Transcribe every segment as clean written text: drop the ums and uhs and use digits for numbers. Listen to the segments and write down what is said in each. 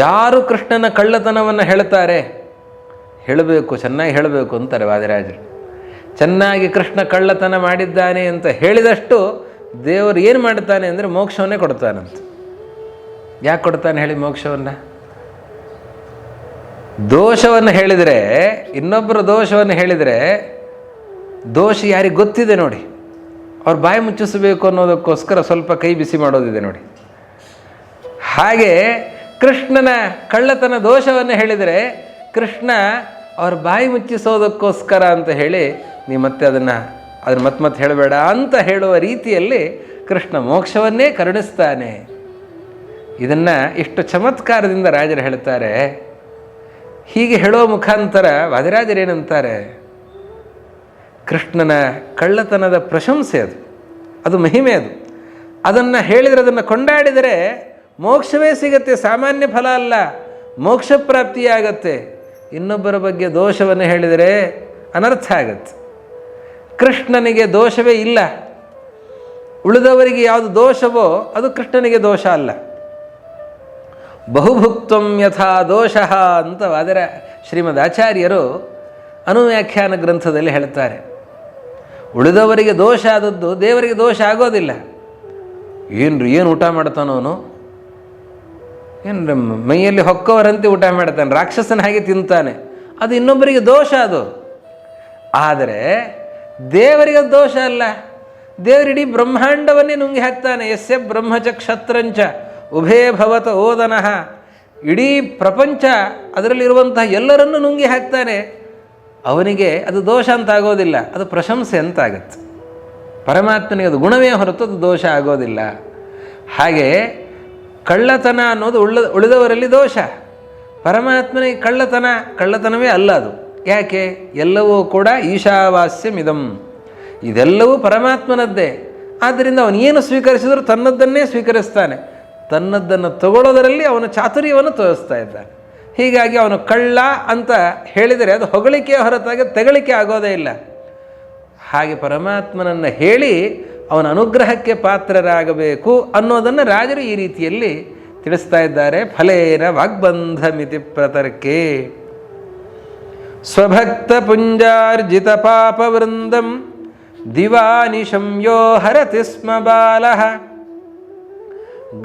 ಯಾರು ಕೃಷ್ಣನ ಕಳ್ಳತನವನ್ನು ಹೇಳ್ತಾರೆ, ಹೇಳಬೇಕು, ಚೆನ್ನಾಗಿ ಹೇಳಬೇಕು ಅಂತಾರೆ ವಾದಿರಾಜರು. ಚೆನ್ನಾಗಿ ಕೃಷ್ಣ ಕಳ್ಳತನ ಮಾಡಿದ್ದಾನೆ ಅಂತ ಹೇಳಿದಷ್ಟು ದೇವರು ಏನು ಮಾಡ್ತಾನೆ ಅಂದರೆ ಮೋಕ್ಷವನ್ನೇ ಕೊಡ್ತಾನಂತ. ಯಾಕೆ ಕೊಡ್ತಾನೆ ಹೇಳಿ ಮೋಕ್ಷವನ್ನು? ದೋಷವನ್ನು ಹೇಳಿದರೆ, ಇನ್ನೊಬ್ಬರ ದೋಷವನ್ನು ಹೇಳಿದರೆ, ದೋಷ ಯಾರಿಗೆ ಗೊತ್ತಿದೆ ನೋಡಿ, ಅವ್ರು ಬಾಯಿ ಮುಚ್ಚಿಸಬೇಕು ಅನ್ನೋದಕ್ಕೋಸ್ಕರ ಸ್ವಲ್ಪ ಕೈ ಬಿಸಿ ಮಾಡೋದಿದೆ ನೋಡಿ. ಹಾಗೆ ಕೃಷ್ಣನ ಕಳ್ಳತನ ದೋಷವನ್ನು ಹೇಳಿದರೆ ಕೃಷ್ಣ ಅವ್ರ ಬಾಯಿ ಮುಚ್ಚಿಸೋದಕ್ಕೋಸ್ಕರ ಅಂತ ಹೇಳಿ ನೀವು ಮತ್ತೆ ಅದನ್ನು ಮತ್ತೆ ಹೇಳಬೇಡ ಅಂತ ಹೇಳುವ ರೀತಿಯಲ್ಲಿ ಕೃಷ್ಣ ಮೋಕ್ಷವನ್ನೇ ಕರುಣಿಸ್ತಾನೆ. ಇದನ್ನು ಇಷ್ಟು ಚಮತ್ಕಾರದಿಂದ ರಾಜರು ಹೇಳ್ತಾರೆ. ಹೀಗೆ ಹೇಳೋ ಮುಖಾಂತರ ವಾದಿರಾಜರೇನಂತಾರೆ, ಕೃಷ್ಣನ ಕಳ್ಳತನದ ಪ್ರಶಂಸೆ ಅದು ಮಹಿಮೆ. ಅದನ್ನು ಹೇಳಿದರೆ, ಅದನ್ನು ಕೊಂಡಾಡಿದರೆ ಮೋಕ್ಷವೇ ಸಿಗತ್ತೆ. ಸಾಮಾನ್ಯ ಫಲ ಅಲ್ಲ, ಮೋಕ್ಷ ಪ್ರಾಪ್ತಿಯಾಗತ್ತೆ. ಇನ್ನೊಬ್ಬರ ಬಗ್ಗೆ ದೋಷವನ್ನು ಹೇಳಿದರೆ ಅನರ್ಥ ಆಗತ್ತೆ. ಕೃಷ್ಣನಿಗೆ ದೋಷವೇ ಇಲ್ಲ. ಉಳಿದವರಿಗೆ ಯಾವುದು ದೋಷವೋ ಅದು ಕೃಷ್ಣನಿಗೆ ದೋಷ ಅಲ್ಲ. ಬಹುಭುಕ್ತಂ ಯಥಾ ದೋಷಃ ಅಂತ ಶ್ರೀಮದ್ ಆಚಾರ್ಯರು ಅನುವ್ಯಾಖ್ಯಾನ ಗ್ರಂಥದಲ್ಲಿ ಹೇಳ್ತಾರೆ. ಉಳಿದವರಿಗೆ ದೋಷ ಆದದ್ದು ದೇವರಿಗೆ ದೋಷ ಆಗೋದಿಲ್ಲ. ಏನು ಊಟ ಮಾಡ್ತಾನವನು, ಏನು ಮೈಯಲ್ಲಿ ಹೊಕ್ಕವರಂತೆ ಊಟ ಮಾಡ್ತಾನೆ, ರಾಕ್ಷಸನ ಹಾಗೆ ತಿಂತಾನೆ, ಅದು ಇನ್ನೊಬ್ಬರಿಗೆ ದೋಷ ಅದು. ಆದರೆ ದೇವರಿಗೆ ದೋಷ ಅಲ್ಲ. ದೇವರಿಡೀ ಬ್ರಹ್ಮಾಂಡವನ್ನೇ ನುಂಗಿ ಹಾಕ್ತಾನೆ. ಯಸ್ಯ ಬ್ರಹ್ಮಚ ಕ್ಷತ್ರಂಚ ಉಭೇ ಭವತ ಓದನಃ. ಇಡೀ ಪ್ರಪಂಚ ಅದರಲ್ಲಿರುವಂತಹ ಎಲ್ಲರನ್ನೂ ನುಂಗಿ ಹಾಕ್ತಾನೆ. ಅವನಿಗೆ ಅದು ದೋಷ ಅಂತ ಆಗೋದಿಲ್ಲ, ಅದು ಪ್ರಶಂಸೆ ಅಂತ ಆಗುತ್ತೆ. ಪರಮಾತ್ಮನಿಗೆ ಅದು ಗುಣವೇ ಹೊರತು ಅದು ದೋಷ ಆಗೋದಿಲ್ಲ. ಹಾಗೆ ಕಳ್ಳತನ ಅನ್ನೋದು ಉಳಿದವರಲ್ಲಿ ದೋಷ. ಪರಮಾತ್ಮನಿಗೆ ಕಳ್ಳತನವೇ ಅಲ್ಲ ಅದು. ಯಾಕೆ? ಎಲ್ಲವೂ ಕೂಡ ಈಶಾವಾಸ್ಯಮಿದಂ, ಇದೆಲ್ಲವೂ ಪರಮಾತ್ಮನದ್ದೇ. ಆದ್ದರಿಂದ ಅವನು ಏನು ಸ್ವೀಕರಿಸಿದರೂ ತನ್ನದ್ದನ್ನೇ ಸ್ವೀಕರಿಸ್ತಾನೆ. ತನ್ನದ್ದನ್ನು ತಗೊಳ್ಳೋದರಲ್ಲಿ ಅವನು ಚಾತುರ್ಯವನ್ನು ತೋರಿಸ್ತಾ ಇದ್ದಾನೆ. ಹೀಗಾಗಿ ಅವನು ಕಳ್ಳ ಅಂತ ಹೇಳಿದರೆ ಅದು ಹೊಗಳಿಕೆಯ ಹೊರತಾಗಿ ತೆಗಳಿಕೆ ಆಗೋದೇ ಇಲ್ಲ. ಹಾಗೆ ಪರಮಾತ್ಮನನ್ನು ಹೇಳಿ ಅವನ ಅನುಗ್ರಹಕ್ಕೆ ಪಾತ್ರರಾಗಬೇಕು ಅನ್ನೋದನ್ನು ರಾಜರು ಈ ರೀತಿಯಲ್ಲಿ ತಿಳಿಸ್ತಾ ಇದ್ದಾರೆ. ಫಲೇನ ವಾಗ್ಬಂಧ ಮಿತಿ ಪ್ರತರ್ಕೆ ಸ್ವಭಕ್ತ ಪುಂಜಾರ್ಜಿತ ಪಾಪವೃಂದಂ ದಿವಾನಿಶಂ ಯೋ ಹರತಿ ಸ್ಮ ಬಾಲಃ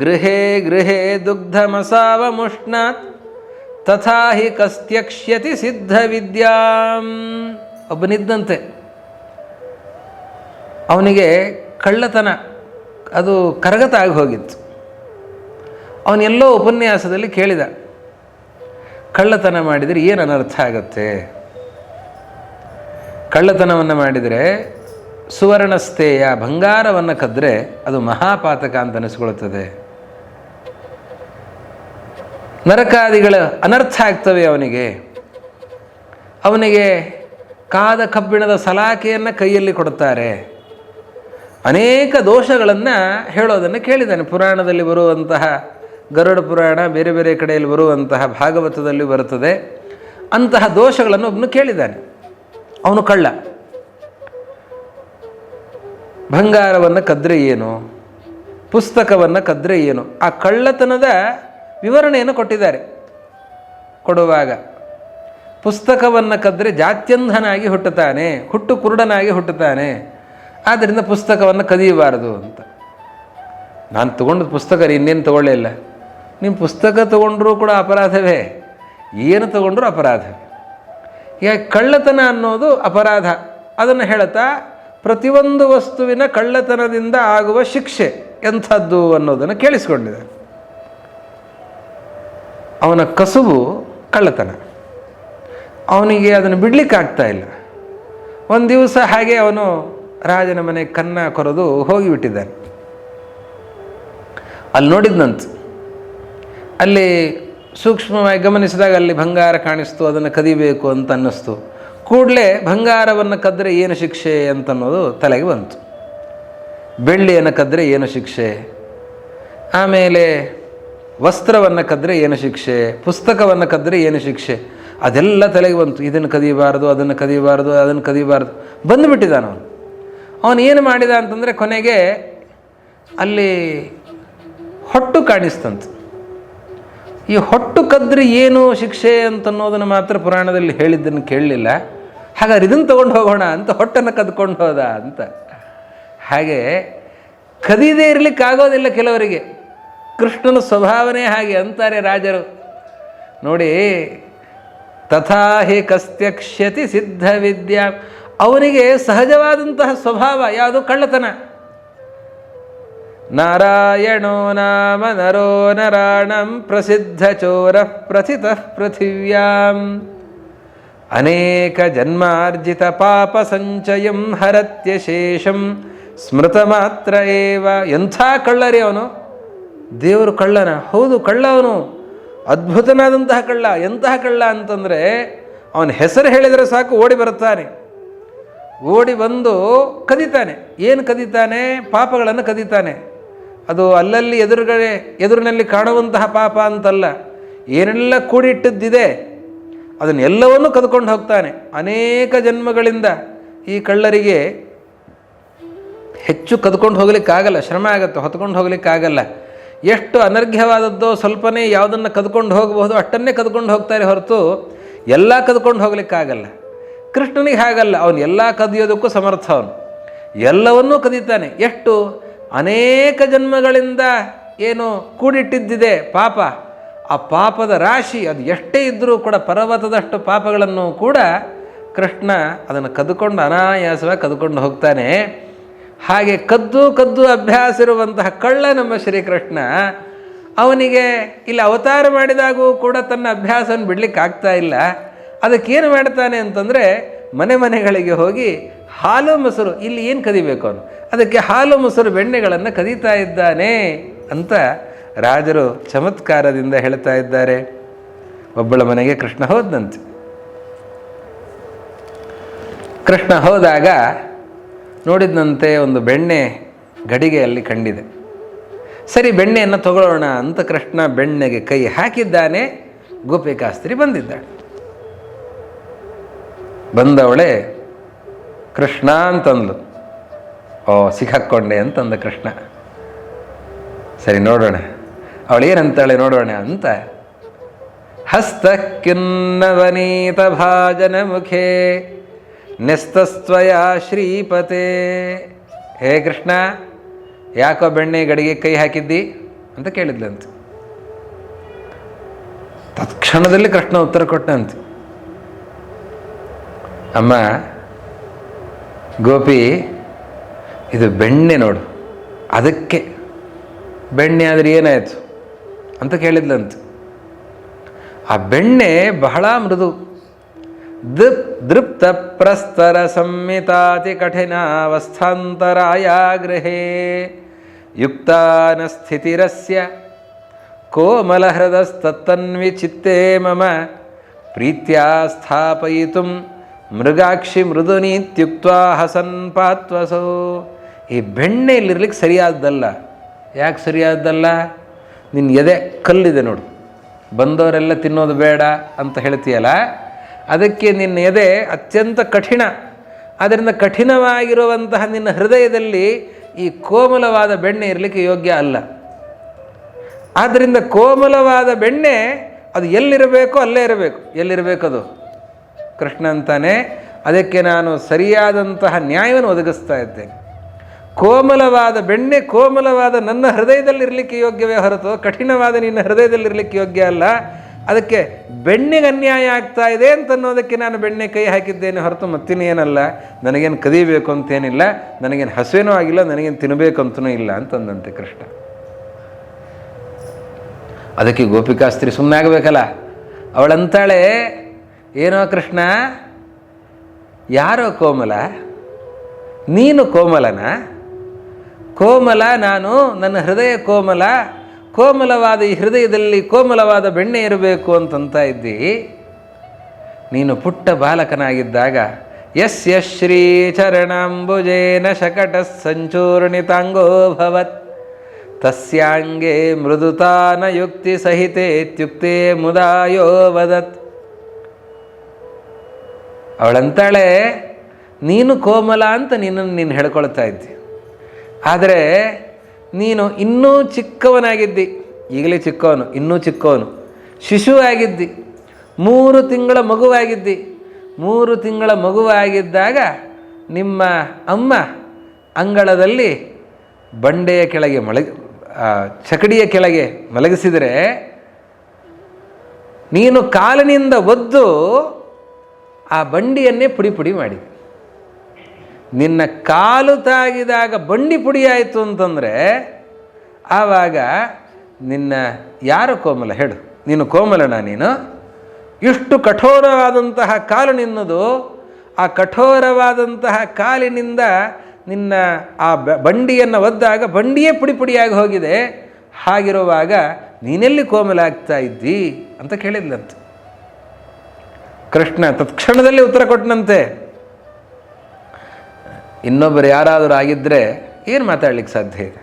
ಗೃಹೇ ಗೃಹೇ ದುಗ್ಧಮಸಾವಮುಷ್ಣಾತ್ ತಥಾ ಹಿ ಕಸ್ತ್ಯಕ್ಷ್ಯತಿ ಸಿದ್ಧ ವಿದ್ಯಾಂ. ಒಬ್ಬನಿದ್ದಂತೆ, ಅವನಿಗೆ ಕಳ್ಳತನ ಅದು ಕರಗತ ಆಗಿ ಹೋಗಿತ್ತು. ಅವನೆಲ್ಲೋ ಉಪನ್ಯಾಸದಲ್ಲಿ ಕೇಳಿದ, ಕಳ್ಳತನ ಮಾಡಿದರೆ ಏನು ಅನರ್ಥ ಆಗತ್ತೆ? ಕಳ್ಳತನವನ್ನು ಮಾಡಿದರೆ ಸುವರ್ಣಸ್ಥೇಯ, ಬಂಗಾರವನ್ನು ಕದ್ದರೆ ಅದು ಮಹಾಪಾತಕ ಅಂತ ಅನಿಸ್ಕೊಳ್ತದೆ. ನರಕಾದಿಗಳ ಅನರ್ಥ ಆಗ್ತವೆ ಅವನಿಗೆ ಕಾದ ಕಬ್ಬಿಣದ ಸಲಾಕೆಯನ್ನು ಕೈಯಲ್ಲಿ ಕೊಡುತ್ತಾರೆ. ಅನೇಕ ದೋಷಗಳನ್ನು ಹೇಳೋದನ್ನು ಕೇಳಿದ್ದಾನೆ. ಪುರಾಣದಲ್ಲಿ ಬರುವಂತಹ ಗರುಡ ಪುರಾಣ, ಬೇರೆ ಬೇರೆ ಕಡೆಯಲ್ಲಿ ಬರುವಂತಹ ಭಾಗವತದಲ್ಲಿ ಬರುತ್ತದೆ. ಅಂತಹ ದೋಷಗಳನ್ನು ಒಬ್ಬನು ಕೇಳಿದ್ದಾನೆ. ಅವನು ಕಳ್ಳ. ಬಂಗಾರವನ್ನು ಕದ್ರೆ ಏನು, ಪುಸ್ತಕವನ್ನು ಕದ್ರೆ ಏನು, ಆ ಕಳ್ಳತನದ ವಿವರಣೆಯನ್ನು ಕೊಟ್ಟಿದ್ದಾರೆ. ಕೊಡುವಾಗ ಪುಸ್ತಕವನ್ನು ಕದ್ರೆ ಜಾತ್ಯಂಧನಾಗಿ ಹುಟ್ಟುತ್ತಾನೆ, ಹುಟ್ಟು ಕುರುಡನಾಗಿ ಹುಟ್ಟುತ್ತಾನೆ, ಆದ್ದರಿಂದ ಪುಸ್ತಕವನ್ನು ಕದಿಯಬಾರದು ಅಂತ. ನಾನು ತಗೊಂಡು ಪುಸ್ತಕ ಇನ್ನೇನು ತಗೊಳ್ಳೇ ಇಲ್ಲ. ನಿಮ್ಮ ಪುಸ್ತಕ ತಗೊಂಡ್ರೂ ಕೂಡ ಅಪರಾಧವೇ, ಏನು ತಗೊಂಡ್ರೂ ಅಪರಾಧವೇ. ಈಗ ಕಳ್ಳತನ ಅನ್ನೋದು ಅಪರಾಧ. ಅದನ್ನು ಹೇಳ್ತಾ ಪ್ರತಿಯೊಂದು ವಸ್ತುವಿನ ಕಳ್ಳತನದಿಂದ ಆಗುವ ಶಿಕ್ಷೆ ಎಂಥದ್ದು ಅನ್ನೋದನ್ನು ಕೇಳಿಸ್ಕೊಂಡಿದ್ದಾನೆ. ಅವನ ಕಸುಬು ಕಳ್ಳತನ, ಅವನಿಗೆ ಅದನ್ನು ಬಿಡಲಿಕ್ಕೆ ಆಗ್ತಾ ಇಲ್ಲ. ಒಂದು ದಿವಸ ಹಾಗೆ ಅವನು ರಾಜನ ಮನೆ ಕನ್ನ ಕೊರೆದು ಹೋಗಿಬಿಟ್ಟಿದ್ದಾನೆ. ಅಲ್ಲಿ ನೋಡಿದ್ನಂತ, ಅಲ್ಲಿ ಸೂಕ್ಷ್ಮವಾಗಿ ಗಮನಿಸಿದಾಗ ಅಲ್ಲಿ ಬಂಗಾರ ಕಾಣಿಸ್ತು, ಅದನ್ನು ಕದಿಬೇಕು ಅಂತ ಅನ್ನಿಸ್ತು. ಕೂಡಲೇ ಬಂಗಾರವನ್ನು ಕದ್ದರೆ ಏನು ಶಿಕ್ಷೆ ಅಂತನ್ನೋದು ತಲೆಗೆ ಬಂತು. ಬೆಳ್ಳಿಯನ್ನು ಕದ್ದರೆ ಏನು ಶಿಕ್ಷೆ, ಆಮೇಲೆ ವಸ್ತ್ರವನ್ನು ಕದ್ದರೆ ಏನು ಶಿಕ್ಷೆ, ಪುಸ್ತಕವನ್ನು ಕದ್ದರೆ ಏನು ಶಿಕ್ಷೆ, ಅದೆಲ್ಲ ತಲೆಗೆ ಬಂತು. ಇದನ್ನು ಕದಿಯಬಾರ್ದು, ಅದನ್ನು ಕದಿಯಬಾರ್ದು, ಅದನ್ನು ಕದಿಯಬಾರ್ದು. ಬಂದುಬಿಟ್ಟಿದ್ದಾನ ಅವನು ಏನು ಮಾಡಿದ ಅಂತಂದರೆ ಕೊನೆಗೆ ಅಲ್ಲಿ ಹೊಟ್ಟು ಕಾಣಿಸ್ತಂತೆ. ಈ ಹೊಟ್ಟು ಕದ್ದರೆ ಏನು ಶಿಕ್ಷೆ ಅಂತನ್ನೋದನ್ನು ಮಾತ್ರ ಪುರಾಣದಲ್ಲಿ ಹೇಳಿದ್ದನ್ನು ಕೇಳಲಿಲ್ಲ. ಹಾಗಾದ್ರೆ ಇದನ್ನು ತಗೊಂಡು ಹೋಗೋಣ ಅಂತ ಹೊಟ್ಟನ್ನು ಕದ್ಕೊಂಡು ಹೋದ ಅಂತ. ಹಾಗೆ ಕದಿದೇ ಇರಲಿಕ್ಕಾಗೋದಿಲ್ಲ ಕೆಲವರಿಗೆ. ಕೃಷ್ಣನ ಸ್ವಭಾವನೇ ಹಾಗೆ ಅಂತಾರೆ ರಾಜರು. ನೋಡಿ, ತಥಾ ಹಿ ಕಸ್ತ್ಯಕ್ಷ್ಯತಿ ಸಿದ್ಧ ವಿದ್ಯಾ, ಅವನಿಗೆ ಸಹಜವಾದಂತಹ ಸ್ವಭಾವ ಯಾವುದು? ಕಳ್ಳತನ. ನಾರಾಯಣೋ ನಾಮ ನರೋ ನರಾಣಂ ಪ್ರಸಿದ್ಧ ಚೋರ ಪ್ರಥಿತ ಪೃಥಿವ್ಯಾಂ ಅನೇಕ ಜನ್ಮಾರ್ಜಿತ ಪಾಪ ಸಂಚಯಂ ಹರತ್ಯಶೇಷಂ ಸ್ಮೃತ ಮಾತ್ರ ಏವ. ಎಂಥ ಕಳ್ಳರಿ ಅವನು! ದೇವರು ಕಳ್ಳನ? ಹೌದು, ಕಳ್ಳ ಅವನು. ಅದ್ಭುತನಾದಂತಹ ಕಳ್ಳ. ಎಂತಹ ಕಳ್ಳ ಅಂತಂದರೆ ಅವನ ಹೆಸರು ಹೇಳಿದರೆ ಸಾಕು ಓಡಿ ಬರುತ್ತಾನೆ. ಓಡಿ ಬಂದು ಕದೀತಾನೆ. ಏನು ಕದೀತಾನೆ? ಪಾಪಗಳನ್ನು ಕದೀತಾನೆ. ಅದು ಅಲ್ಲಲ್ಲಿ ಎದುರಿನಲ್ಲಿ ಕಾಣುವಂತಹ ಪಾಪ ಅಂತಲ್ಲ, ಏನೆಲ್ಲ ಕೂಡಿಟ್ಟಿದ್ದಿದೆ ಅದನ್ನೆಲ್ಲವನ್ನೂ ಕದ್ಕೊಂಡು ಹೋಗ್ತಾನೆ. ಅನೇಕ ಜನ್ಮಗಳಿಂದ ಈ ಕಳ್ಳರಿಗೆ ಹೆಚ್ಚು ಕದ್ಕೊಂಡು ಹೋಗ್ಲಿಕ್ಕಾಗಲ್ಲ, ಶ್ರಮ ಆಗುತ್ತೆ, ಹೊತ್ಕೊಂಡು ಹೋಗ್ಲಿಕ್ಕಾಗಲ್ಲ. ಎಷ್ಟು ಅನರ್ಘ್ಯವಾದದ್ದೋ ಸ್ವಲ್ಪನೇ ಯಾವುದನ್ನು ಕದ್ಕೊಂಡು ಹೋಗಬಹುದು ಅಷ್ಟನ್ನೇ ಕದ್ಕೊಂಡು ಹೋಗ್ತಾರೆ ಹೊರತು ಎಲ್ಲ ಕದ್ಕೊಂಡು ಹೋಗ್ಲಿಕ್ಕಾಗಲ್ಲ. ಕೃಷ್ಣನಿಗೆ ಹಾಗಲ್ಲ, ಅವನು ಎಲ್ಲ ಕದಿಯೋದಕ್ಕೂ ಸಮರ್ಥ. ಅವನು ಎಲ್ಲವನ್ನೂ ಕದೀತಾನೆ. ಎಷ್ಟು ಅನೇಕ ಜನ್ಮಗಳಿಂದ ಏನು ಕೂಡಿಟ್ಟಿದ್ದಿದೆ ಪಾಪ, ಆ ಪಾಪದ ರಾಶಿ ಅದು ಎಷ್ಟೇ ಇದ್ದರೂ ಕೂಡ ಪರ್ವತದಷ್ಟು ಪಾಪಗಳನ್ನು ಕೂಡ ಕೃಷ್ಣ ಅದನ್ನು ಕದ್ದುಕೊಂಡು ಅನಾಯಾಸವಾಗಿ ಕದ್ದುಕೊಂಡು ಹೋಗ್ತಾನೆ. ಹಾಗೆ ಕದ್ದು ಅಭ್ಯಾಸ ಇರುವಂತಹ ಕಳ್ಳ ನಮ್ಮ ಶ್ರೀಕೃಷ್ಣ. ಅವನಿಗೆ ಇಲ್ಲಿ ಅವತಾರ ಮಾಡಿದಾಗೂ ಕೂಡ ತನ್ನ ಅಭ್ಯಾಸವನ್ನು ಬಿಡಲಿಕ್ಕೆ ಆಗ್ತಾ ಇಲ್ಲ. ಅದಕ್ಕೇನು ಮಾಡ್ತಾನೆ ಅಂತಂದರೆ, ಮನೆಗಳಿಗೆ ಹೋಗಿ ಹಾಲು ಮೊಸರು, ಇಲ್ಲಿ ಏನು ಕದಿಬೇಕು ಅವನು, ಅದಕ್ಕೆ ಹಾಲು ಮೊಸರು ಬೆಣ್ಣೆಗಳನ್ನು ಕದೀತಾ ಇದ್ದಾನೆ ಅಂತ ರಾಜರು ಚಮತ್ಕಾರದಿಂದ ಹೇಳ್ತಾ ಇದ್ದಾರೆ. ಒಬ್ಬಳ ಮನೆಗೆ ಕೃಷ್ಣ ಹೋದಂತೆ. ಕೃಷ್ಣ ಹೋದಾಗ ನೋಡಿದಂತೆ ಒಂದು ಬೆಣ್ಣೆ ಗಡಿಗೆಯಲ್ಲಿ ಕಂಡಿದೆ. ಸರಿ, ಬೆಣ್ಣೆಯನ್ನು ತಗೊಳ್ಳೋಣ ಅಂತ ಕೃಷ್ಣ ಬೆಣ್ಣೆಗೆ ಕೈ ಹಾಕಿದ್ದಾನೆ. ಗೋಪಿಕಾಸ್ತ್ರಿ ಬಂದಿದ್ದಾಳೆ. ಬಂದವಳೆ ಕೃಷ್ಣ ಅಂತಂದ್ಲು. ಓ, ಸಿಕ್ಕಾಕ್ಕೊಂಡೆ ಅಂತಂದ ಕೃಷ್ಣ. ಸರಿ, ನೋಡೋಣ ಅವಳು ಏನಂತಾಳೆ ನೋಡೋಣ ಅಂತ. ಹಸ್ತ ಕಿನ್ನವನೀತ ಭಾಜನ ಮುಖೇ ನೆಸ್ತಸ್ತ್ವಯ ಶ್ರೀಪತೆ. ಹೇ ಕೃಷ್ಣ, ಯಾಕೋ ಬೆಣ್ಣೆ ಗಡಿಗೆ ಕೈ ಹಾಕಿದ್ದಿ ಅಂತ ಕೇಳಿದ್ಲಂತೆ. ತತ್ಕ್ಷಣದಲ್ಲಿ ಕೃಷ್ಣ ಉತ್ತರ ಕೊಟ್ಟಂತೆ. ಅಮ್ಮ ಗೋಪಿ, ಇದು ಬೆಣ್ಣೆ ನೋಡು, ಅದಕ್ಕೆ ಬೆಣ್ಣೆ ಆದರೆ ಏನಾಯಿತು ಅಂತ ಕೇಳಿದ್ಲಂತೆ. ಆ ಬೆಣ್ಣೆ ಬಹಳ ಮೃದು. ದೃಪ್ತ ಪ್ರಸ್ತರ ಸಂಹಿತಾತಿ ಕಠಿಣಾವಸ್ಥಾಂತರಾಯ ಗೃಹೇ ಯುಕ್ತಾನ ಸ್ಥಿತಿರಸ್ಯ ಕೋಮಲಹೃದಸ್ತನ್ವಿ ಚಿತ್ತೇ ಮಮ ಪ್ರೀತ್ಯಾ ಸ್ಥಾಪಯಿತುಂ ಮೃಗಾಕ್ಷಿ ಮೃದುನೀತ್ಯುಕ್ತ್ವಾ ಹಸನ್ ಪಾತ್ವಸೋ. ಈ ಬೆಣ್ಣೆ ಇಲ್ಲಿರ್ಲಿಕ್ಕೆ ಸರಿಯಾದ್ದಲ್ಲ. ಯಾಕೆ ಸರಿಯಾದ್ದಲ್ಲ? ನಿನ್ನ ಎದೆ ಕಲ್ಲಿದೆ ನೋಡು, ಬಂದವರೆಲ್ಲ ತಿನ್ನೋದು ಬೇಡ ಅಂತ ಹೇಳ್ತೀಯಲ್ಲ, ಅದಕ್ಕೆ ನಿನ್ನ ಎದೆ ಅತ್ಯಂತ ಕಠಿಣ. ಆದ್ದರಿಂದ ಕಠಿಣವಾಗಿರುವಂತಹ ನಿನ್ನ ಹೃದಯದಲ್ಲಿ ಈ ಕೋಮಲವಾದ ಬೆಣ್ಣೆ ಇರಲಿಕ್ಕೆ ಯೋಗ್ಯ ಅಲ್ಲ. ಆದ್ದರಿಂದ ಕೋಮಲವಾದ ಬೆಣ್ಣೆ ಅದು ಎಲ್ಲಿರಬೇಕೋ ಅಲ್ಲೇ ಇರಬೇಕು. ಎಲ್ಲಿರಬೇಕದು? ಕೃಷ್ಣ ಅಂತಾನೆ, ಅದಕ್ಕೆ ನಾನು ಸರಿಯಾದಂತಹ ನ್ಯಾಯವನ್ನು ಒದಗಿಸ್ತಾ ಇದ್ದೇನೆ. ಕೋಮಲವಾದ ಬೆಣ್ಣೆ ಕೋಮಲವಾದ ನನ್ನ ಹೃದಯದಲ್ಲಿರಲಿಕ್ಕೆ ಯೋಗ್ಯವೇ ಹೊರತು ಕಠಿಣವಾದ ನಿನ್ನ ಹೃದಯದಲ್ಲಿರಲಿಕ್ಕೆ ಯೋಗ್ಯ ಅಲ್ಲ. ಅದಕ್ಕೆ ಬೆಣ್ಣೆಗೆ ಅನ್ಯಾಯ ಆಗ್ತಾ ಇದೆ ಅಂತನ್ನೋದಕ್ಕೆ ನಾನು ಬೆಣ್ಣೆ ಕೈ ಹಾಕಿದ್ದೇನೆ ಹೊರತು ಮತ್ತಿನೇನಲ್ಲ. ನನಗೇನು ಕದಿಬೇಕು ಅಂತೇನಿಲ್ಲ, ನನಗೇನು ಹಸುವೇನೂ ಆಗಿಲ್ಲ, ನನಗೇನು ತಿನ್ನಬೇಕು ಅಂತನೂ ಇಲ್ಲ ಅಂತಂದಂತೆ ಕೃಷ್ಣ. ಅದಕ್ಕೆ ಗೋಪಿಕಾಸ್ತ್ರೀ ಸುಮ್ಮನೆ ಆಗಬೇಕಲ್ಲ. ಅವಳಂತಾಳೆ, ಏನೋ ಕೃಷ್ಣ, ಯಾರೋ ಕೋಮಲ, ನೀನು ಕೋಮಲನ? ಕೋಮಲ ನಾನು, ನನ್ನ ಹೃದಯ ಕೋಮಲ. ಕೋಮಲವಾದ ಈ ಹೃದಯದಲ್ಲಿ ಕೋಮಲವಾದ ಬೆಣ್ಣೆ ಇರಬೇಕು ಅಂತಂತ ಇದ್ದಿ. ನೀನು ಪುಟ್ಟ ಬಾಲಕನಾಗಿದ್ದಾಗ ಯಸ್ಯ ಶ್ರೀಚರಣಾಂಬುಜೇನ ಶಕಟ ಸಂಚೂರ್ಣಿತಾಂಗೋಭವತ್ ತಸ್ಯಾಂಗೆ ಮೃದುತಾನ ಯುಕ್ತಿ ಸಹಿತೇತ್ಯುಕ್ತೆ ಮುದಾಯೋ ವದತ್. ಅವಳಂತಾಳೆ, ನೀನು ಕೋಮಲ ಅಂತ ನೀನು ಹೇಳ್ಕೊಳ್ತಾ ಇದ್ದಿ. ಆದರೆ ನೀನು ಇನ್ನೂ ಚಿಕ್ಕವನಾಗಿದ್ದಿ. ಈಗಲೇ ಚಿಕ್ಕವನು, ಇನ್ನೂ ಚಿಕ್ಕವನು. ಶಿಶುವಾಗಿದ್ದಿ, 3 ತಿಂಗಳ ಮಗುವಾಗಿದ್ದಿ. 3 ತಿಂಗಳ ಮಗುವಾಗಿದ್ದಾಗ ನಿಮ್ಮ ಅಮ್ಮ ಅಂಗಳದಲ್ಲಿ ಬಂಡೆಯ ಕೆಳಗೆ ಚಕಡಿಯ ಕೆಳಗೆ ಮಲಗಿಸಿದರೆ ನೀನು ಕಾಲಿನಿಂದ ಒದ್ದು ಆ ಬಂಡಿಯನ್ನೇ ಪುಡಿ ಪುಡಿ ಮಾಡಿ. ನಿನ್ನ ಕಾಲು ತಾಗಿದಾಗ ಬಂಡಿ ಪುಡಿಯಾಯಿತು ಅಂತಂದರೆ ಆವಾಗ ನಿನ್ನ ಯಾರು ಕೋಮಲ ಹೇಳು? ನೀನು ಕೋಮಲನ? ನೀನು ಇಷ್ಟು ಕಠೋರವಾದಂತಹ ಕಾಲು ನಿನ್ನದು. ಆ ಕಠೋರವಾದಂತಹ ಕಾಲಿನಿಂದ ನಿನ್ನ ಆ ಬಂಡಿಯನ್ನು ಒದ್ದಾಗ ಬಂಡಿಯೇ ಪುಡಿ ಪುಡಿಯಾಗಿ ಹೋಗಿದೆ. ಹಾಗಿರುವಾಗ ನೀನೆಲ್ಲಿ ಕೋಮಲ ಆಗ್ತಾ ಇದ್ದಿ ಅಂತ ಕೇಳಿದ್ಲಂತೆ. ಕೃಷ್ಣ ತತ್ಕ್ಷಣದಲ್ಲಿ ಉತ್ತರ ಕೊಟ್ಟನಂತೆ. ಇನ್ನೊಬ್ಬರು ಯಾರಾದರೂ ಆಗಿದ್ದರೆ ಏನು ಮಾತಾಡಲಿಕ್ಕೆ ಸಾಧ್ಯ ಇದೆ?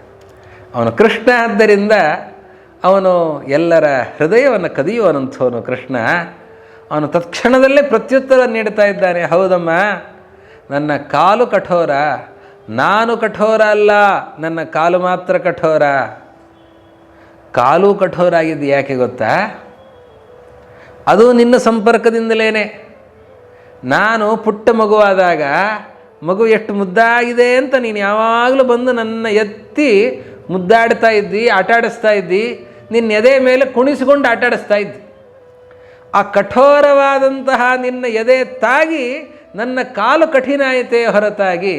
ಅವನು ಕೃಷ್ಣ ಆದ್ದರಿಂದ ಅವನು ಎಲ್ಲರ ಹೃದಯವನ್ನು ಕದಿಯುವನಂಥವನು ಕೃಷ್ಣ. ಅವನು ತತ್ಕ್ಷಣದಲ್ಲೇ ಪ್ರತ್ಯುತ್ತರ ನೀಡ್ತಾ ಇದ್ದಾನೆ. ಹೌದಮ್ಮ, ನನ್ನ ಕಾಲು ಕಠೋರ, ನಾನು ಕಠೋರ ಅಲ್ಲ, ನನ್ನ ಕಾಲು ಮಾತ್ರ ಕಠೋರ. ಕಾಲು ಕಠೋರ ಆಗಿದ್ದು ಯಾಕೆ ಗೊತ್ತಾ? ಅದು ನಿನ್ನ ಸಂಪರ್ಕದಿಂದಲೇ. ನಾನು ಪುಟ್ಟ ಮಗುವಾದಾಗ ಮಗು ಎಷ್ಟು ಮುದ್ದಾಗಿದೆ ಅಂತ ನೀನು ಯಾವಾಗಲೂ ಬಂದು ನನ್ನ ಎತ್ತಿ ಮುದ್ದಾಡ್ತಾ ಇದ್ದಿ, ಆಟಾಡಿಸ್ತಾ ಇದ್ದಿ, ನಿನ್ನ ಎದೆ ಮೇಲೆ ಕುಣಿಸಿಕೊಂಡು ಆಟಾಡಿಸ್ತಾ ಇದ್ದಿ. ಆ ಕಠೋರವಾದಂತಹ ನಿನ್ನ ಎದೆ ತಾಗಿ ನನ್ನ ಕಾಲು ಕಠಿಣ ಆಯಿತೇ ಹೊರತಾಗಿ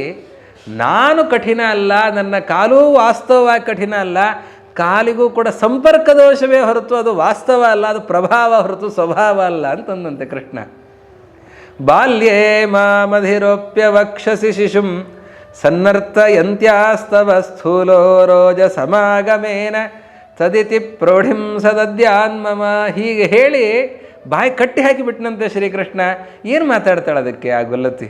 ನಾನು ಕಠಿಣ ಅಲ್ಲ, ನನ್ನ ಕಾಲೂ ವಾಸ್ತವವಾಗಿ ಕಠಿಣ ಅಲ್ಲ. ಕಾಲಿಗೂ ಕೂಡ ಸಂಪರ್ಕ ದೋಷವೇ ಹೊರತು ಅದು ವಾಸ್ತವ ಅಲ್ಲ, ಅದು ಪ್ರಭಾವ ಹೊರತು ಸ್ವಭಾವ ಅಲ್ಲ ಅಂತಂದಂತೆ ಕೃಷ್ಣ. ಬಾಲ್ಯೇ ಮಾಮಧಿರೋಪ್ಯ ವಕ್ಷಸಿ ಶಿಶುಂ ಸನ್ನರ್ತಯಂತ್ಯಾಸ್ತವ ಸ್ಥೂಲೋ ರೋಜ ಸಮಾಗಮೇನ ತದಿತಿ ಪ್ರೌಢಿಂ ಸದದ್ಯಾನ್ಮಮ. ಹೀಗೆ ಹೇಳಿ ಬಾಯಿ ಕಟ್ಟಿ ಹಾಕಿಬಿಟ್ನಂತೆ ಶ್ರೀಕೃಷ್ಣ. ಏನು ಮಾತಾಡ್ತಾಳೆ ಅದಕ್ಕೆ ಆ ಗೊಲ್ಲತಿ?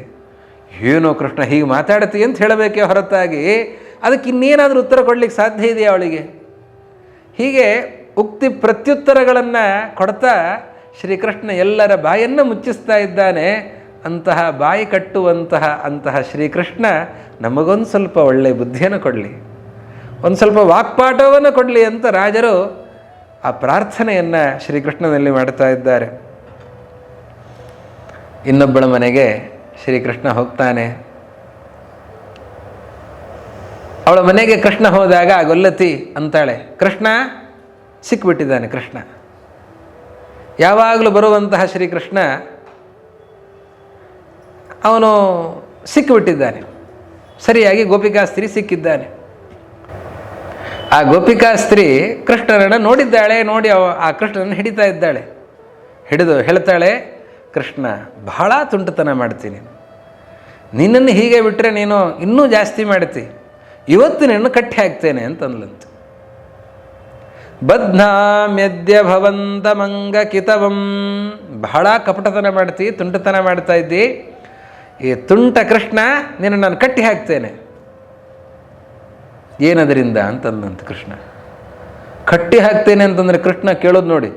ಏನೋ ಕೃಷ್ಣ ಹೀಗೆ ಮಾತಾಡ್ತಿ ಅಂತ ಹೇಳಬೇಕೇ ಹೊರತಾಗಿ ಅದಕ್ಕೆ ಇನ್ನೇನಾದರೂ ಉತ್ತರ ಕೊಡಲಿಕ್ಕೆ ಸಾಧ್ಯ ಇದೆಯಾ ಅವಳಿಗೆ? ಹೀಗೆ ಉಕ್ತಿ ಪ್ರತ್ಯುತ್ತರಗಳನ್ನು ಕೊಡ್ತಾ ಶ್ರೀಕೃಷ್ಣ ಎಲ್ಲರ ಬಾಯನ್ನು ಮುಚ್ಚಿಸ್ತಾ ಇದ್ದಾನೆ. ಅಂತಹ ಬಾಯಿ ಕಟ್ಟುವಂತಹ ಶ್ರೀಕೃಷ್ಣ ನಮಗೊಂದು ಸ್ವಲ್ಪ ಒಳ್ಳೆಯ ಬುದ್ಧಿಯನ್ನು ಕೊಡಲಿ, ಒಂದು ಸ್ವಲ್ಪ ವಾಕ್ಪಾಠವನ್ನು ಕೊಡಲಿ ಅಂತ ರಾಜರು ಆ ಪ್ರಾರ್ಥನೆಯನ್ನು ಶ್ರೀಕೃಷ್ಣನಲ್ಲಿ ಮಾಡ್ತಾ ಇದ್ದಾರೆ. ಇನ್ನೊಬ್ಬಳ ಮನೆಗೆ ಶ್ರೀಕೃಷ್ಣ ಹೋಗ್ತಾನೆ. ಅವಳ ಮನೆಗೆ ಕೃಷ್ಣ ಹೋದಾಗ ಆ ಗೊಲ್ಲತಿ ಅಂತಾಳೆ, ಕೃಷ್ಣ ಸಿಕ್ಕಿಬಿಟ್ಟಿದ್ದಾನೆ. ಕೃಷ್ಣ ಯಾವಾಗಲೂ ಬರುವಂತಹ ಶ್ರೀಕೃಷ್ಣ ಅವನು ಸಿಕ್ಕಿಬಿಟ್ಟಿದ್ದಾನೆ. ಸರಿಯಾಗಿ ಗೋಪಿಕಾಸ್ತ್ರೀ ಸಿಕ್ಕಿದ್ದಾನೆ. ಆ ಗೋಪಿಕಾಸ್ತ್ರೀ ಕೃಷ್ಣನನ್ನು ನೋಡಿದ್ದಾಳೆ. ನೋಡಿ ಆ ಕೃಷ್ಣನನ್ನು ಹಿಡಿತಾ ಇದ್ದಾಳೆ. ಹಿಡಿದು ಹೇಳ್ತಾಳೆ, ಕೃಷ್ಣ ಬಹಳ ತುಂಟತನ ಮಾಡ್ತೀನಿ, ನಿನ್ನನ್ನು ಹೀಗೆ ಬಿಟ್ಟರೆ ನೀನು ಇನ್ನೂ ಜಾಸ್ತಿ ಮಾಡ್ತಿ, ಇವತ್ತು ನಿನ್ನನ್ನು ಕಟ್ಟಿ ಹಾಕ್ತೇನೆ ಅಂತಂದ್ಲಂತ. ಬದ್ನಾಮ್ಯದ್ಯ ಭವಂತಮಂಗ ಕಿತವಂ. ಬಹಳ ಕಪಟತನ ಮಾಡ್ತಿ, ತುಂಟತನ ಮಾಡ್ತಾ ಇದ್ದಿ, ಈ ತುಂಟ ಕೃಷ್ಣ ನಿನ್ನ ನಾನು ಕಟ್ಟಿ ಹಾಕ್ತೇನೆ. ಏನದರಿಂದ ಅಂತಂದಂತ ಕೃಷ್ಣ. ಕಟ್ಟಿ ಹಾಕ್ತೇನೆ ಅಂತಂದರೆ ಕೃಷ್ಣ ಕೇಳೋದು ನೋಡಿ,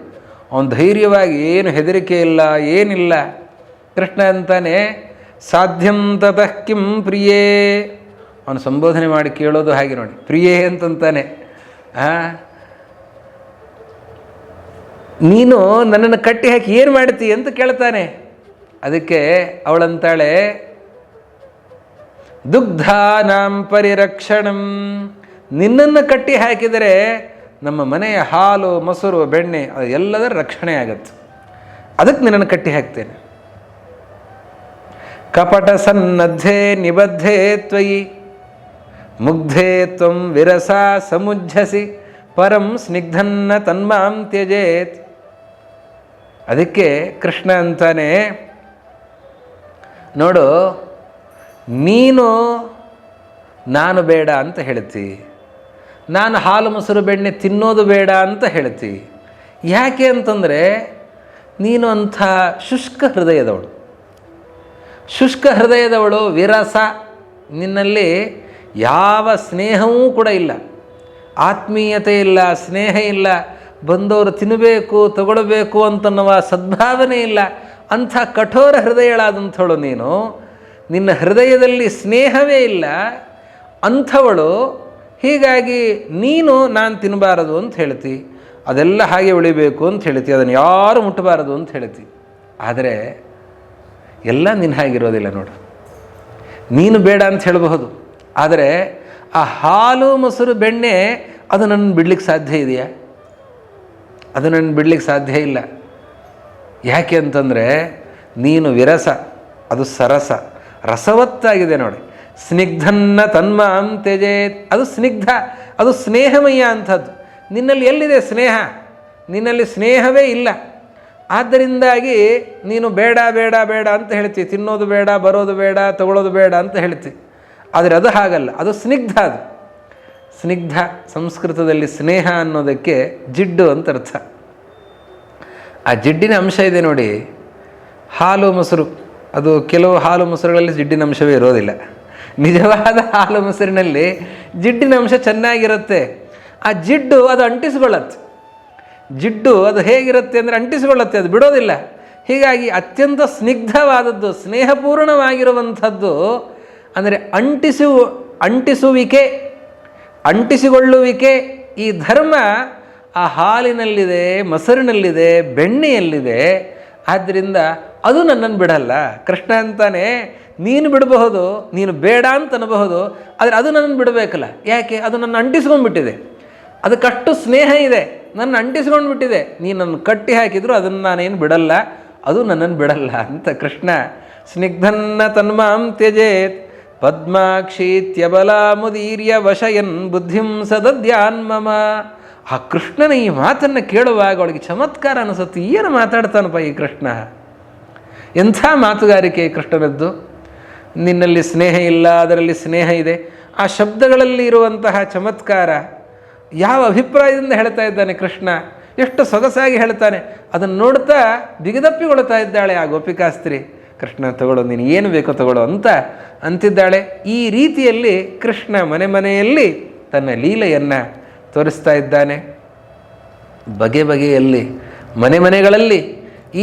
ಅವನು ಧೈರ್ಯವಾಗಿ, ಏನು ಹೆದರಿಕೆ ಇಲ್ಲ, ಏನಿಲ್ಲ. ಕೃಷ್ಣ ಅಂತಾನೆ, ಸಾಧ್ಯಂ ತತಃ ಕಿಂ ಪ್ರಿಯೇ. ಅವನು ಸಂಬೋಧನೆ ಮಾಡಿ ಕೇಳೋದು ಹಾಗೆ ನೋಡಿ, ಪ್ರಿಯೇ ಅಂತಂತಾನೆ. ನೀನು ನನ್ನನ್ನು ಕಟ್ಟಿ ಹಾಕಿ ಏನು ಮಾಡ್ತೀ ಅಂತ ಕೇಳ್ತಾನೆ. ಅದಕ್ಕೆ ಅವಳಂತಾಳೆ, ದುಗ್ಧಾನಾಂ ಪರಿರಕ್ಷಣಂ. ನಿನ್ನನ್ನು ಕಟ್ಟಿ ಹಾಕಿದರೆ ನಮ್ಮ ಮನೆಯ ಹಾಲು, ಮೊಸರು, ಬೆಣ್ಣೆ ಅದು ಎಲ್ಲದರ ರಕ್ಷಣೆ ಆಗತ್ತೆ. ಅದಕ್ಕೆ ನಿನ್ನನ್ನು ಕಟ್ಟಿ ಹಾಕ್ತೇನೆ. ಕಪಟ ಸನ್ನದ್ಧೆ ನಿಬದ್ಧೆ ತ್ವಯಿ ಮುಗ್ಧೆ ತ್ವಂ ವಿರಸ ಸಮುಜ್ಜಸಿ ಪರಂ ಸ್ನಿಗ್ಧನ್ನ ತನ್ಮಾಂ ತ್ಯಜೇತ್. ಅದಕ್ಕೆ ಕೃಷ್ಣ ಅಂತಾನೆ, ನೋಡು, ನೀನು ನಾನು ಬೇಡ ಅಂತ ಹೇಳ್ತಿ, ನಾನು ಹಾಲು ಮೊಸರು ಬೆಣ್ಣೆ ತಿನ್ನೋದು ಬೇಡ ಅಂತ ಹೇಳ್ತಿ. ಯಾಕೆ ಅಂತಂದರೆ ನೀನು ಅಂಥ ಶುಷ್ಕ ಹೃದಯದವಳು. ಶುಷ್ಕ ಹೃದಯದವಳು, ವಿರಸ, ನಿನ್ನಲ್ಲಿ ಯಾವ ಸ್ನೇಹವೂ ಕೂಡ ಇಲ್ಲ, ಆತ್ಮೀಯತೆ ಇಲ್ಲ, ಸ್ನೇಹ ಇಲ್ಲ, ಬಂದವರು ತಿನ್ನಬೇಕು ತಗೊಳ್ಬೇಕು ಅಂತನ್ನುವ ಸದ್ಭಾವನೆ ಇಲ್ಲ. ಅಂಥ ಕಠೋರ ಹೃದಯಳಾದಂಥವಳು ನೀನು. ನಿನ್ನ ಹೃದಯದಲ್ಲಿ ಸ್ನೇಹವೇ ಇಲ್ಲ ಅಂಥವಳು. ಹೀಗಾಗಿ ನೀನು ನಾನು ತಿನ್ನಬಾರದು ಅಂತ ಹೇಳ್ತಿ. ಅದೆಲ್ಲ ಹಾಗೆ ಉಳಿಬೇಕು ಅಂತ ಹೇಳ್ತೀವಿ, ಅದನ್ನು ಯಾರು ಮುಟ್ಟಬಾರದು ಅಂತ ಹೇಳ್ತೀವಿ. ಆದರೆ ಎಲ್ಲ ನಿನ್ನ ಹಾಗಿರೋದಿಲ್ಲ ನೋಡು. ನೀನು ಬೇಡ ಅಂತ ಹೇಳಬಹುದು, ಆದರೆ ಆ ಹಾಲು ಮೊಸರು ಬೆಣ್ಣೆ ಅದು ನನ್ನ ಬಿಡ್ಲಿಕ್ಕೆ ಸಾಧ್ಯ ಇದೆಯಾ? ಅದು ನನ್ನ ಬಿಡ್ಲಿಕ್ಕೆ ಸಾಧ್ಯ ಇಲ್ಲ. ಯಾಕೆ ಅಂತಂದರೆ ನೀನು ವಿರಸ, ಅದು ಸರಸ, ರಸವತ್ತಾಗಿದೆ ನೋಡಿ. ಸ್ನಿಗ್ಧನ್ನ ತನ್ಮಾಂ ತ್ಯಜೇತ್, ಅದು ಸ್ನಿಗ್ಧ, ಅದು ಸ್ನೇಹಮಯ ಅಂಥದ್ದು. ನಿನ್ನಲ್ಲಿ ಎಲ್ಲಿದೆ ಸ್ನೇಹ? ನಿನ್ನಲ್ಲಿ ಸ್ನೇಹವೇ ಇಲ್ಲ. ಆದ್ದರಿಂದಾಗಿ ನೀನು ಬೇಡ ಬೇಡ ಬೇಡ ಅಂತ ಹೇಳ್ತೀವಿ. ತಿನ್ನೋದು ಬೇಡ, ಬರೋದು ಬೇಡ, ತಗೊಳ್ಳೋದು ಬೇಡ ಅಂತ ಹೇಳ್ತೀವಿ. ಆದರೆ ಅದು ಹಾಗಲ್ಲ, ಅದು ಸ್ನಿಗ್ಧ. ಅದು ಸ್ನಿಗ್ಧ ಸಂಸ್ಕೃತದಲ್ಲಿ ಸ್ನೇಹ ಅನ್ನೋದಕ್ಕೆ ಜಿಡ್ಡು ಅಂತ ಅರ್ಥ. ಆ ಜಿಡ್ಡಿನ ಅಂಶ ಇದೆ ನೋಡಿ. ಹಾಲು ಮೊಸರು, ಅದು ಕೆಲವು ಹಾಲು ಮೊಸರುಗಳಲ್ಲಿ ಜಿಡ್ಡಿನ ಅಂಶವೇ ಇರೋದಿಲ್ಲ. ನಿಜವಾದ ಹಾಲು ಮೊಸರಿನಲ್ಲಿ ಜಿಡ್ಡಿನ ಅಂಶ ಚೆನ್ನಾಗಿರುತ್ತೆ. ಆ ಜಿಡ್ಡು ಅದು ಅಂಟಿಸಿಕೊಳ್ಳುತ್ತೆ. ಜಿಡ್ಡು ಅದು ಹೇಗಿರುತ್ತೆ ಅಂದರೆ ಅಂಟಿಸಿಕೊಳ್ಳುತ್ತೆ, ಅದು ಬಿಡೋದಿಲ್ಲ. ಹೀಗಾಗಿ ಅತ್ಯಂತ ಸ್ನಿಗ್ಧವಾದದ್ದು, ಸ್ನೇಹಪೂರ್ಣವಾಗಿರುವಂಥದ್ದು ಅಂದರೆ ಅಂಟಿಸುವಿಕೆ, ಅಂಟಿಸಿಕೊಳ್ಳುವಿಕೆ, ಈ ಧರ್ಮ ಆ ಹಾಲಿನಲ್ಲಿದೆ, ಮೊಸರಿನಲ್ಲಿದೆ, ಬೆಣ್ಣೆಯಲ್ಲಿದೆ. ಆದ್ದರಿಂದ ಅದು ನನ್ನನ್ನು ಬಿಡಲ್ಲ. ಕೃಷ್ಣ ಅಂತಾನೆ, ನೀನು ಬಿಡಬಹುದು, ನೀನು ಬೇಡ ಅಂತ ಅನ್ನಬಹುದು, ಆದರೆ ಅದು ನನ್ನನ್ನು ಬಿಡಬೇಕಲ್ಲ. ಯಾಕೆ? ಅದು ನನ್ನ ಅಂಟಿಸ್ಕೊಂಡ್ಬಿಟ್ಟಿದೆ, ಅದಕ್ಕಷ್ಟು ಸ್ನೇಹ ಇದೆ, ನನ್ನ ಅಂಟಿಸ್ಕೊಂಡು ಬಿಟ್ಟಿದೆ. ನೀನು ನನ್ನ ಕಟ್ಟಿ ಹಾಕಿದ್ರು ಅದನ್ನು ನಾನೇನು ಬಿಡಲ್ಲ, ಅದು ನನ್ನನ್ನು ಬಿಡಲ್ಲ ಅಂತ ಕೃಷ್ಣ ಸ್ನಿಗ್ಧನ್ನ ತನ್ಮಾಂ ತ್ಯಜೇತ್ ಪದ್ಮಾಕ್ಷೀತ್ಯಬಲಾಮುದೀರ್ಯ ವಶಯನ್ ಬುದ್ಧಿಂ ಸದದ್ಯಾನ್ಮಮ. ಆ ಕೃಷ್ಣನ ಈ ಮಾತನ್ನು ಕೇಳುವಾಗ ಅವಳಿಗೆ ಚಮತ್ಕಾರ ಅನಿಸುತ್ತೆ. ಏನು ಮಾತಾಡ್ತಾನಪ್ಪ ಈ ಕೃಷ್ಣ, ಎಂಥ ಮಾತುಗಾರಿಕೆ ಕೃಷ್ಣನದ್ದು. ನಿನ್ನಲ್ಲಿ ಸ್ನೇಹ ಇಲ್ಲ, ಅದರಲ್ಲಿ ಸ್ನೇಹ ಇದೆ. ಆ ಶಬ್ದಗಳಲ್ಲಿ ಇರುವಂತಹ ಚಮತ್ಕಾರ, ಯಾವ ಅಭಿಪ್ರಾಯದಿಂದ ಹೇಳ್ತಾ ಇದ್ದಾನೆ ಕೃಷ್ಣ, ಎಷ್ಟು ಸೊಗಸಾಗಿ ಹೇಳ್ತಾನೆ. ಅದನ್ನು ನೋಡ್ತಾ ಬಿಗದಪ್ಪಿಗೊಳ್ತಾ ಇದ್ದಾಳೆ ಆ ಗೋಪಿಕಾಸ್ತ್ರೀ. ಕೃಷ್ಣ ತಗೊಳ್ಳೋ, ನೀನು ಏನು ಬೇಕೋ ತಗೊಳ್ಳೋ ಅಂತ ಅಂತಿದ್ದಾಳೆ. ಈ ರೀತಿಯಲ್ಲಿ ಕೃಷ್ಣ ಮನೆ ಮನೆಯಲ್ಲಿ ತನ್ನ ಲೀಲೆಯನ್ನು ತೋರಿಸ್ತಾ ಇದ್ದಾನೆ. ಬಗೆ ಬಗೆಯಲ್ಲಿ ಮನೆ ಮನೆಗಳಲ್ಲಿ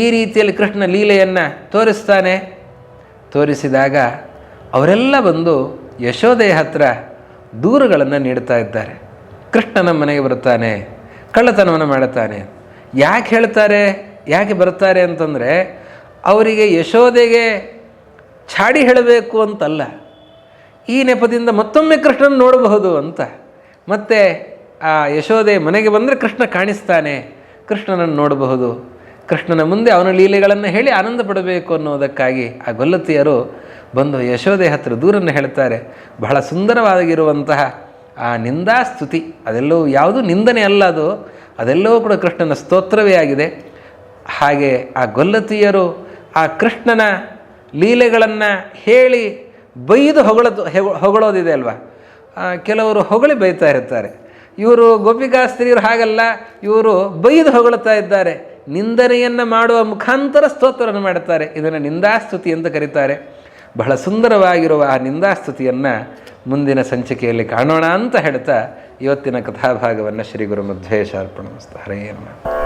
ಈ ರೀತಿಯಲ್ಲಿ ಕೃಷ್ಣ ಲೀಲೆಯನ್ನು ತೋರಿಸ್ತಾನೆ. ತೋರಿಸಿದಾಗ ಅವರೆಲ್ಲ ಬಂದು ಯಶೋದೆಯ ಹತ್ರ ದೂರುಗಳನ್ನು ನೀಡ್ತಾ ಇದ್ದಾರೆ. ಕೃಷ್ಣನ ಮನೆಗೆ ಬರ್ತಾನೆ, ಕಳ್ಳತನವನ್ನು ಮಾಡುತ್ತಾನೆ. ಯಾಕೆ ಹೇಳ್ತಾರೆ, ಯಾಕೆ ಬರ್ತಾರೆ ಅಂತಂದರೆ ಅವರಿಗೆ ಯಶೋದೆಗೆ ಚಾಡಿ ಹೇಳಬೇಕು ಅಂತಲ್ಲ, ಈ ನೆಪದಿಂದ ಮತ್ತೊಮ್ಮೆ ಕೃಷ್ಣನ ನೋಡಬಹುದು ಅಂತ. ಮತ್ತು ಆ ಯಶೋದೆ ಮನೆಗೆ ಬಂದರೆ ಕೃಷ್ಣ ಕಾಣಿಸ್ತಾನೆ, ಕೃಷ್ಣನನ್ನು ನೋಡಬಹುದು, ಕೃಷ್ಣನ ಮುಂದೆ ಅವನ ಲೀಲೆಗಳನ್ನು ಹೇಳಿ ಆನಂದ ಪಡಬೇಕು ಅನ್ನೋದಕ್ಕಾಗಿ ಆ ಗೊಲ್ಲತಿಯರು ಬಂದು ಯಶೋದೆ ಹತ್ರ ದೂರನ್ನು ಹೇಳ್ತಾರೆ. ಬಹಳ ಸುಂದರವಾಗಿರುವಂತಹ ಆ ನಿಂದಾಸ್ತುತಿ, ಅದೆಲ್ಲವೂ ಯಾವುದು ನಿಂದನೆ ಅಲ್ಲ, ಅದೆಲ್ಲವೂ ಕೂಡ ಕೃಷ್ಣನ ಸ್ತೋತ್ರವೇ ಆಗಿದೆ. ಹಾಗೆ ಆ ಗೊಲ್ಲತಿಯರು ಆ ಕೃಷ್ಣನ ಲೀಲೆಗಳನ್ನು ಹೇಳಿ ಬೈದು ಹೊಗಳೋದಿದೆ ಅಲ್ವಾ. ಕೆಲವರು ಹೊಗಳಿ ಬೈತಾ ಇರ್ತಾರೆ. ಇವರು ಗೋಪಿಕಾಸ್ತ್ರೀಯರು ಹಾಗಲ್ಲ, ಇವರು ಬೈದು ಹೊಗಳ್ತಾ ಇದ್ದಾರೆ. ನಿಂದನೆಯನ್ನು ಮಾಡುವ ಮುಖಾಂತರ ಸ್ತೋತ್ರವನ್ನು ಮಾಡುತ್ತಾರೆ. ಇದನ್ನು ನಿಂದಾಸ್ತುತಿ ಅಂತ ಕರೀತಾರೆ. ಬಹಳ ಸುಂದರವಾಗಿರುವ ಆ ನಿಂದಾಸ್ತುತಿಯನ್ನು ಮುಂದಿನ ಸಂಚಿಕೆಯಲ್ಲಿ ಕಾಣೋಣ ಅಂತ ಹೇಳ್ತಾ ಇವತ್ತಿನ ಕಥಾಭಾಗವನ್ನು ಶ್ರೀ ಗುರು ಮಧ್ವೇಶ ಅರ್ಪಣಮಸ್ತು. ಹರೇ ನಮಃ.